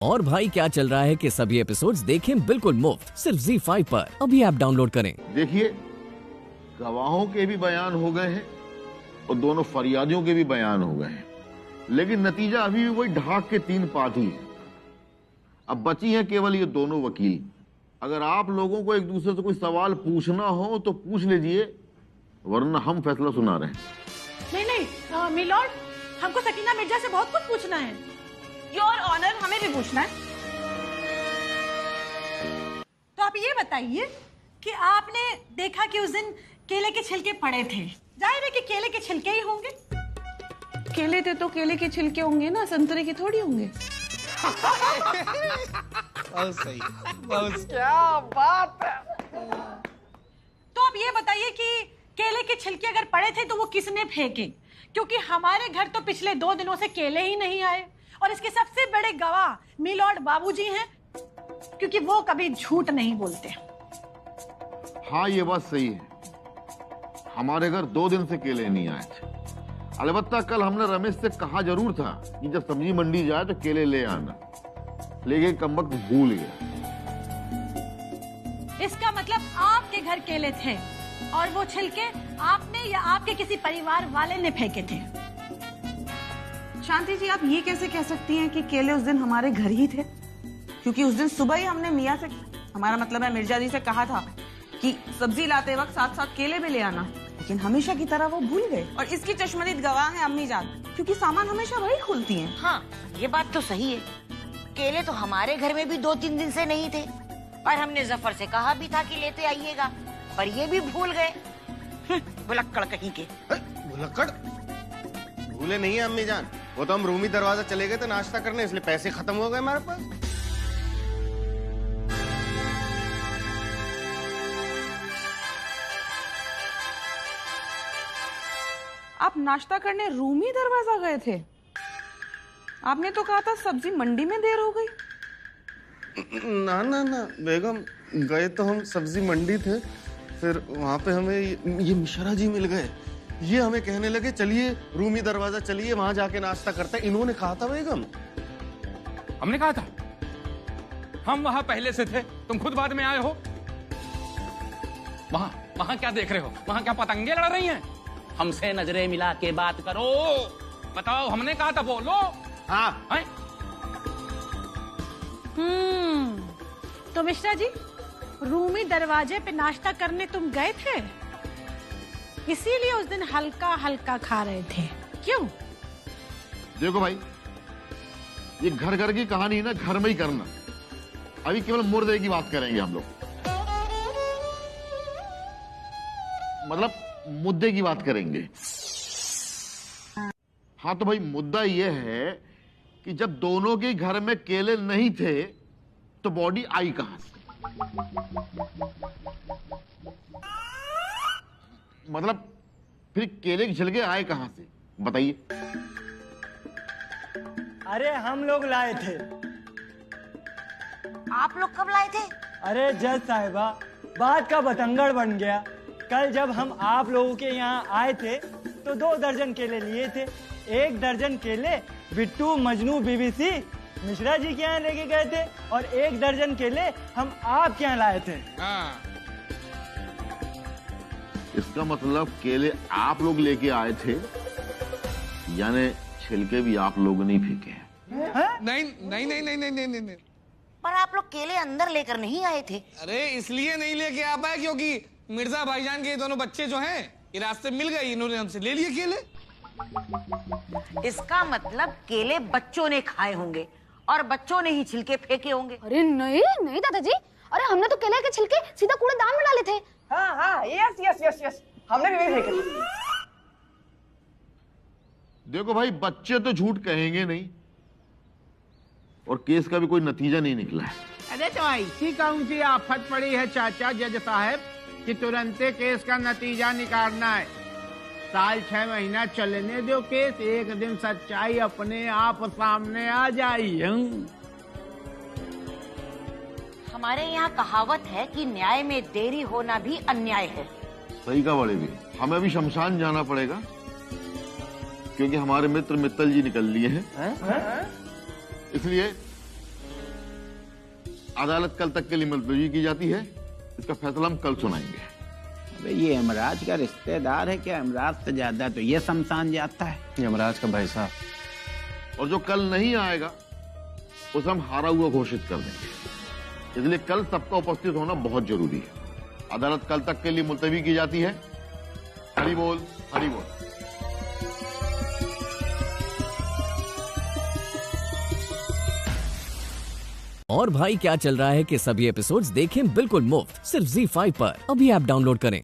और भाई क्या चल रहा है कि सभी एपिसोड्स देखें बिल्कुल मुफ्त सिर्फ ZEE5 पर। अभी ऐप डाउनलोड करें। देखिए, गवाहों के भी बयान हो गए हैं और दोनों फरियादियों के भी बयान हो गए हैं, लेकिन नतीजा अभी भी वही ढाक के 3 पार्टी है। अब बची हैं केवल ये दोनों वकील। अगर आप लोगों को एक दूसरे से कोई सवाल पूछना हो तो पूछ लीजिए, वरना हम फैसला सुना रहे हैं। नहीं मिलॉर्ड, हमको सकीना मिर्जा से बहुत कुछ पूछना है। योर ऑनर, हमें भी पूछना है। तो आप ये बताइए कि आपने देखा कि उस दिन केले के छिलके पड़े थे। जाहिर है कि केले के छिलके ही होंगे। केले थे तो केले के छिलके होंगे ना, संतरे के थोड़ी होंगे। बहुत सही, बहुत क्या बात है। तो आप ये बताइए कि केले के छिलके अगर पड़े थे तो वो किसने फेंके? क्योंकि हमारे घर तो पिछले 2 दिनों से केले ही नहीं आए और इसके सबसे बड़े गवाह मिलॉर्ड बाबूजी हैं, क्योंकि वो कभी झूठ नहीं बोलते। हाँ, ये बात सही है। हमारे घर 2 दिन से केले नहीं आए थे। अलबत्ता कल हमने रमेश से कहा जरूर था कि जब सब्जी मंडी जाए तो केले ले आना, लेकिन कमबख्त भूल गया। इसका मतलब आपके घर केले थे और वो छिलके आपने या आपके किसी परिवार वाले ने फेंके थे। शांति जी, आप ये कैसे कह सकती हैं कि केले उस दिन हमारे घर ही थे? क्योंकि उस दिन सुबह ही हमने मियाँ से, हमारा मतलब है मिर्जा जी से कहा था कि सब्जी लाते वक्त साथ साथ केले भी ले आना, लेकिन हमेशा की तरह वो भूल गए। और इसकी चश्मदीद गवाह है अम्मी जान, क्योंकि सामान हमेशा वही खोलती हैं। हाँ, ये बात तो सही है। केले तो हमारे घर में भी 2-3 दिन से नहीं थे और हमने जफर से कहा भी था कि लेते आइएगा, पर ये भी भूल गए। भुलक्कड़ कहीं के। भुलक्कड़? भूले नहीं है अम्मी जान, वो तो हम रूमी दरवाजा चले गए थे नाश्ता करने, इसलिए पैसे खत्म हो गए हमारे पास। आप नाश्ता करने रूमी दरवाजा गए थे? आपने तो कहा था सब्जी मंडी में देर हो गई। ना ना ना बेगम, गए तो हम सब्जी मंडी थे, फिर वहां पे हमें ये मिश्रा जी मिल गए। ये हमें कहने लगे चलिए रूमी दरवाजा चलिए, वहां जाके नाश्ता करते हैं। इन्होंने कहा था बेगम। हमने कहा था? हम वहां पहले से थे, तुम खुद बाद में आए हो। वहां क्या देख रहे हो? वहां क्या पतंगे लड़ रही हैं? हमसे नजरें मिला के बात करो। बताओ, हमने कहा था बोलो। हाँ है? तो मिश्रा जी, रूमी दरवाजे पे नाश्ता करने तुम गए थे, इसीलिए उस दिन हल्का हल्का खा रहे थे, क्यों? देखो भाई, ये घर घर की कहानी ना घर में ही करना। अभी केवल मुर्दे की बात करेंगे हम लोग, मतलब मुद्दे की बात करेंगे। हाँ तो भाई, मुद्दा यह है कि जब दोनों के घर में केले नहीं थे तो बॉडी आई कहां से? मतलब फिर केले के छिलके आए कहां से, बताइए। अरे हम लोग लाए थे। आप लोग कब लाए थे? अरे जज साहिबा, बात का बतंगड़ बन गया। कल जब हम आप लोगों के यहाँ आए थे तो 2 दर्जन केले लिए थे। 1 दर्जन केले बिट्टू, मजनू, BBC मिश्रा जी के यहाँ लेके गए थे और 1 दर्जन केले हम आपके यहाँ लाए थे। हाँ। इसका मतलब केले आप लोग लेके आए थे, यानी छिलके भी आप लोगों ने फेंके हैं। नहीं नहीं नहीं नहीं नहीं नहीं नहीं। पर आप लोग केले अंदर लेकर नहीं आए थे। अरे इसलिए नहीं लेके आ पाए क्योंकि मिर्जा भाईजान के दोनों बच्चे जो हैं ये रास्ते मिल गए, इन्होंने हमसे ले लिए केले। इसका मतलब केले बच्चों ने खाए होंगे और बच्चों ने ही छिलके फेंके होंगे। अरे नहीं नहीं दादाजी, अरे हमने तो केले के छिलके सीधा कूड़ेदान में डाले थे। हाँ हाँ, यस, हमने भी फेंके थे। देखो भाई, बच्चे तो झूठ कहेंगे नहीं और केस का भी कोई नतीजा नहीं निकला है। अरे तो ऐसी कौन सी आफत पड़ी है चाचा जज साहब कि तुरंत केस का नतीजा निकालना है? साल 6 महीना चलने दो केस, एक दिन सच्चाई अपने आप सामने आ जाई। हमारे यहाँ कहावत है कि न्याय में देरी होना भी अन्याय है। सही का बड़े भी, हमें अभी शमशान जाना पड़ेगा क्योंकि हमारे मित्र मित्तल जी निकल लिए हैं। इसलिए अदालत कल तक के लिए मुलतवी की जाती है। इसका फैसला हम कल सुनाएंगे। अबे ये यमराज का रिश्तेदार है क्या? यमराज से ज्यादा तो ये शमशान जाता है। यमराज का भाई साहब। और जो कल नहीं आएगा उसे हम हारा हुआ घोषित कर देंगे। इसलिए कल सबका उपस्थित होना बहुत जरूरी है। अदालत कल तक के लिए मुलतवी की जाती है। हरि बोल, हरि बोल। और भाई क्या चल रहा है कि सभी एपिसोड्स देखें बिल्कुल मुफ्त सिर्फ ZEE5 पर। अभी ऐप डाउनलोड करें।